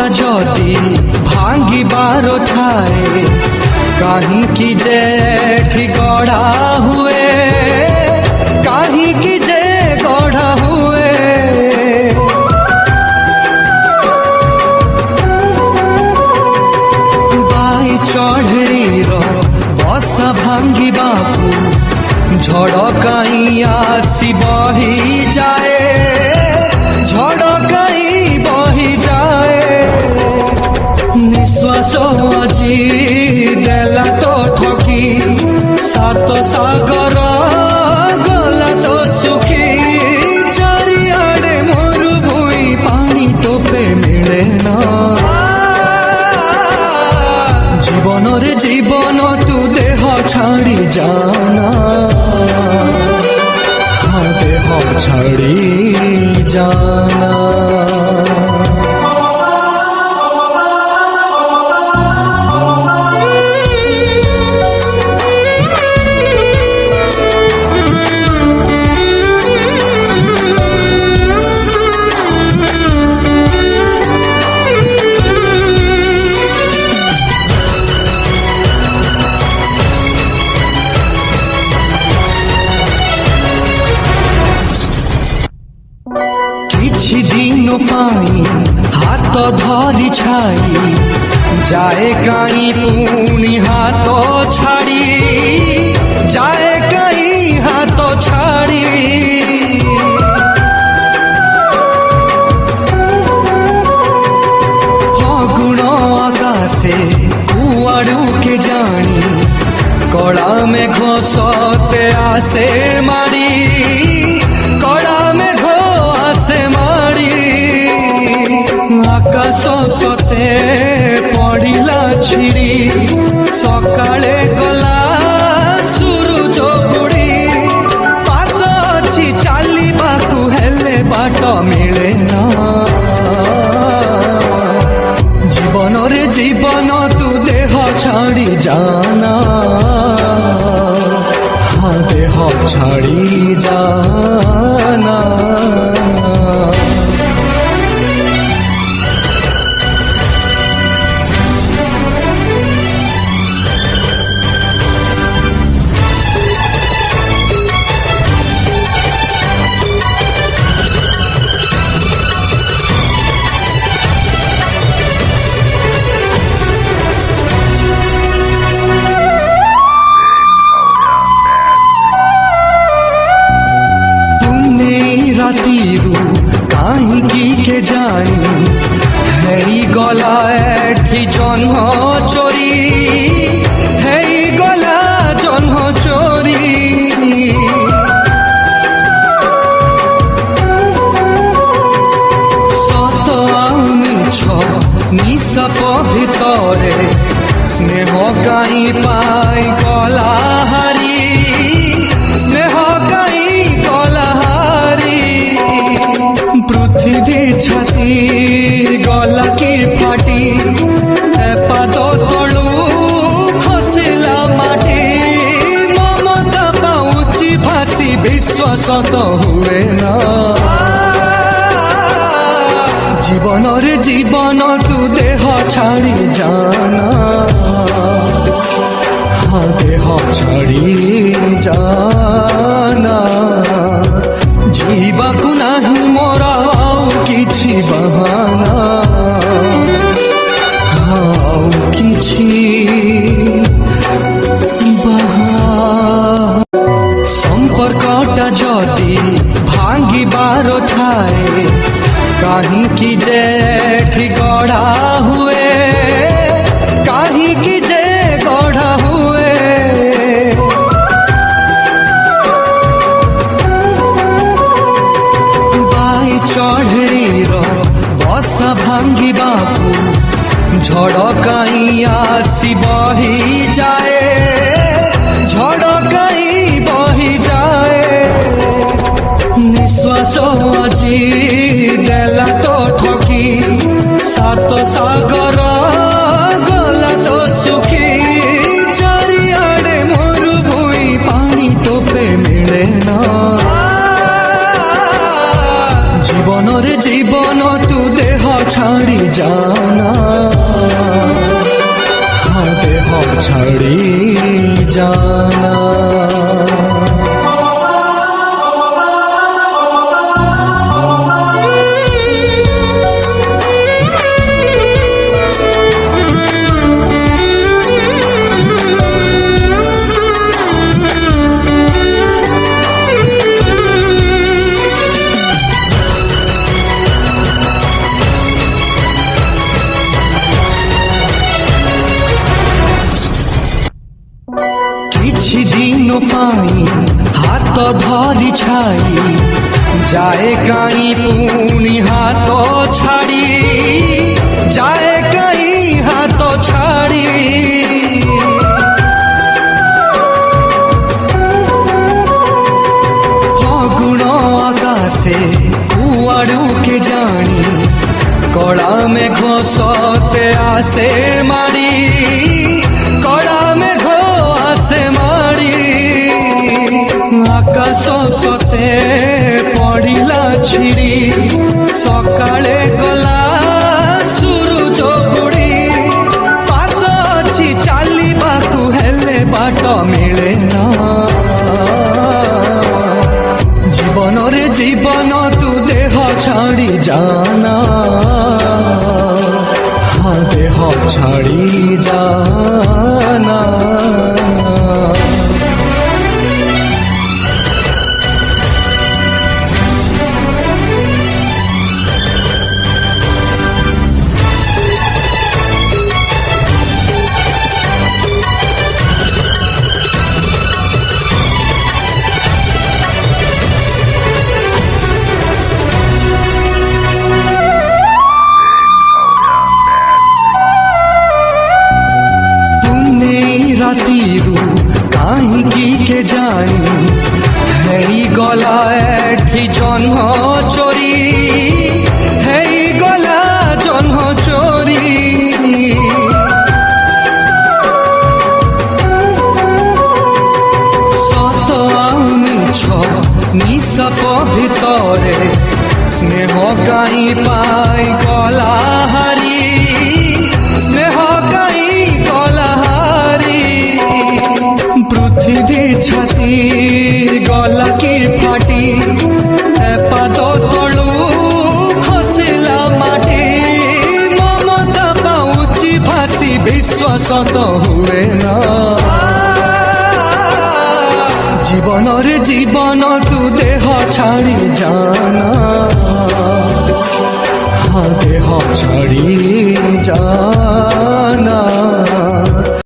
संपर्कटा जदि भांगिबार थाए काहींकि जे एठी गढ़ा हुए काहींकि जे गढ़ा हुए बाई चढ़ेईर बसा भांगिबाकू झड़ काई आसी बही जाए झड़ काई बही जाए निश्वास আজি देला तो ठकी सात सागर गला तो सुखी चारिआडे मरुभूमि पानी टोपे मिले ना जीवन रे जीवन तू देह छाड़ी जाना हाँ देह छाड़ी जाना किछि दिन पाई हाथ धरी छाई जाए काई पुणी हाथ छाड़ी जाए काई हाथ छाड़ी फगुण आकाशे कुआड़ू के जानी कड़ा में घोषते आसे मारी कड़ा में से मारी आकाश सते पड़िला छिड़ी सकाळे गला सूरज बुड़ी पात अछि चालिबाकू हेले बाट मिले ना जीवन रे जीवन तू देह छाड़ी जाना हाँ देह छाड़ी जाना रातीरू काहींकी के जानी हेई गला एठी जन्म चोरी हेई गला जन्म चोरी सत आउ मिछ निसप भितरे स्नेह काई पाई गला हारी स्नेह काई गला पृथ्वी छाती गला की फाटी पाद तलू खसला माटी ममता पाउची फासी विश्वास तो हुए ना जीवन रे जीवन तू देह छाड़ी जाना हाँ देह छाड़ी जाना जीवाकू नाही मोरा किछि बहाना हाँ किछि बहाना संपर्कटा जदि भांगिबार थाए काहींकि जे एठी गढ़ा हुए काहींकि जे गढ़ा हुए चढ़ेईर बसा भांगिबाकू झड़ काई आसी बही जाए झड़ काई बही जाए निश्वास আজি देला तो ठकी सात सागर गला तो सुखी चारिआडे मरुभूमि पानी टोपे मिले ना जीवन रे जीवन तू देह छाड़ी जाना जाना। किछि दिन पाई हाथ धरी छाई जाए काई पुणी हाथ छाड़ी जाए काई हाथ छाड़ी फगुण आकाशे कुआड़ू के जानी कड़ा में घोषते आसे मारी कड़ा में घोषे मारी आकाश सते पड़िला छिड़ी सकाळे गला सूरज बुड़ी पात अछि चालिबाकू हेले बाट मिले ना जीवन रे जीवन तू देह छाड़ी जाना हाँ देह छाड़ी जाना। रातीरू काहींकी के जानी हेई गला एठी जन्म चोरी हेई गला जन्म चोरी सत मिछ निसप भितरे स्नेह काई पाई गला हारी स्नेह काई गला पृथ्वी छाती गला की फाटी पाद तलू खसला माटी ममता पाउची भासी विश्वास तो हुए ना जीवन रे जीवन तू देह छाड़ी जाना हाँ देह छाड़ी जा।